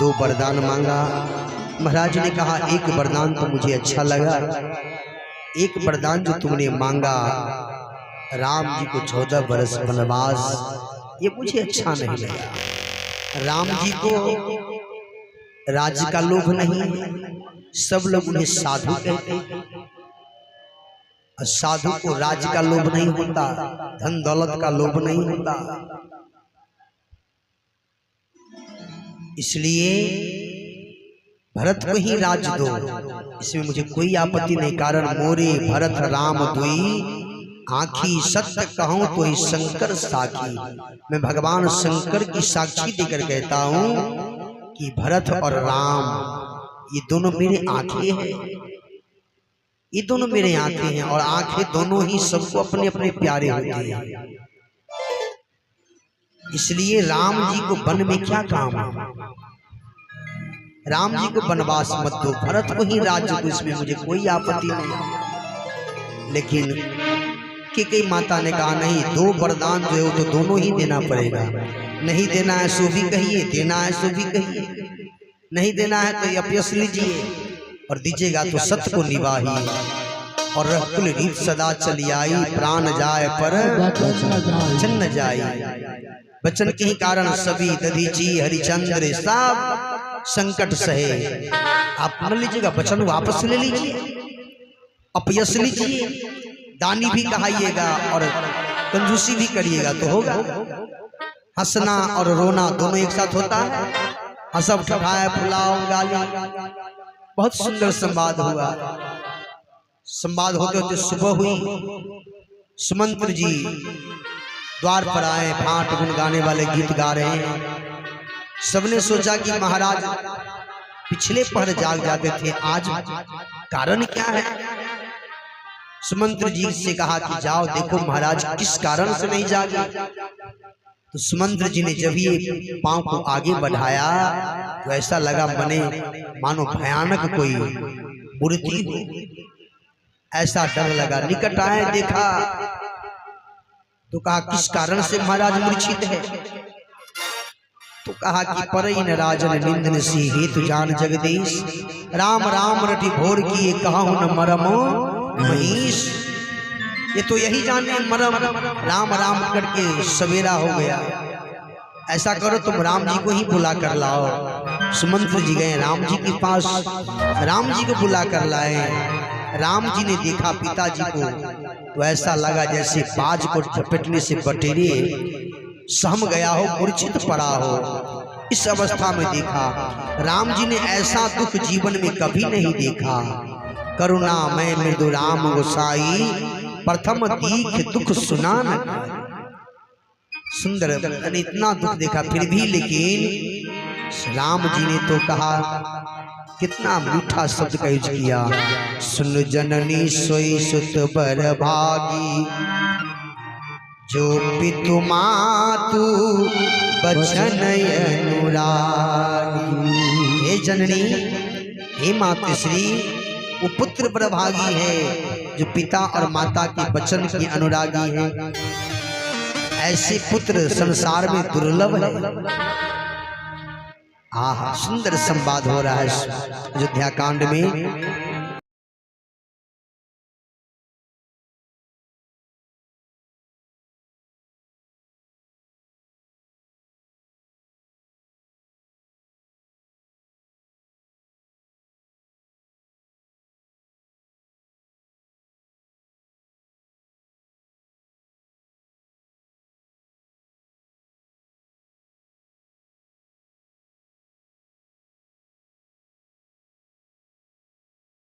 दो वरदान मांगा। महाराज ने कहा एक वरदान तो मुझे अच्छा लगा, एक वरदान जो तुमने मांगा राम जी को 14 वर्ष वनवास, ये मुझे अच्छा नहीं लगा। राम जी को राज्य का लोभ नहीं, सब लोग उन्हें साधु कहते हैं। साधु को राज्य का लोभ नहीं होता, धन दौलत का लोभ नहीं होता। इसलिए भरत को ही राज्य दो, इसमें मुझे कोई आपत्ति नहीं। कारण मोरे भरत राम दुई आँखी, सत्य कहूं तो ही शंकर साखी। मैं भगवान शंकर की साक्षी देकर कहता हूं कि भरत और राम ये दोनों मेरे आंखें हैं, ये दोनों मेरे आंखें हैं। और आंखें दोनों ही सबको अपने अपने प्यारे होते हैं। इसलिए राम जी को वन में क्या काम है, राम जी को वनवास मत दो, भरत को ही राज्य दो, इसमें मुझे कोई आपत्ति नहीं। लेकिन कैकेयी माता ने कहा नहीं, दो वरदान जो है वो तो दोनों ही देना पड़ेगा। नहीं देना है सो भी कहिए, देना है सो भी कहिए। नहीं देना है तो अपयश लीजिए, और दीजिएगा तो सत्य को निभाइए। और रकुल रीत सदा चली आई, प्राण जाए पर वचन न जाए। वचन के ही कारण सभी दधीची हरिचंद्र सब संकट सहे। आप मान लीजिएगा, वचन वापस ले लीजिए, अपयश लीजिए, दानी भी कहाइएगा और कंजूसी भी करिएगा तो होगा। हंसना और रोना दोनों एक साथ होता है। हंसब ठठाए फुलाओ गाली, बहुत सुंदर संवाद हुआ। संवाद होते होते सुबह हुई। सुमंत्र जी द्वार पर आए, फाट गुन गाने वाले गीत गा रहे हैं। सबने सोचा कि महाराज पिछले पहर जाग जाते थे, आज कारण क्या है। सुमंत्र जी से कहा कि जाओ देखो महाराज किस कारण से नहीं जागे। तो सुमंत्र जी ने जब ये पांव को आगे बढ़ाया तो ऐसा लगा मने मानो भयानक कोई मूर्ति हो, ऐसा डर लगा। निकट आए, देखा तो कहा किस कारण से महाराज मूर्छित है। तो कहा कि परई न राजन निंदन सी हेतु जान जगदीश, राम राम रटि भोर किए कहूं न मरम महीश। ये तो यही जाने मरम, राम राम करके सवेरा हो गया। ऐसा करो तुम राम जी को ही बुला कर लाओ। सुमंत्र जी गए राम जी के पास, राम जी को बुला कर लाए। राम जी ने देखा पिताजी को तो ऐसा लगा जैसे बाज को झपटने से बटेरे सहम गया हो, मूर्छित पड़ा हो। इस अवस्था में देखा राम जी ने ऐसा दुख जीवन में कभी नहीं देखा। करुणा मैं मृदु राम गोसाई, प्रथम दीख दुख सुना न। सुंदर इतना दुख देखा फिर भी, लेकिन राम जी ने तो कहा, कितना मीठा शब्द का यूज किया, सुन जननी सोई सुत बर भागी, जो पितु मातु बचन अनुरागी। हे जननी, हे मातृश्री, वो पुत्र बड़भागी है जो पिता और माता के वचन की अनुरागी है। ऐसे पुत्र संसार में दुर्लभ है। आहा, सुंदर संवाद हो रहा है अयोध्या कांड में।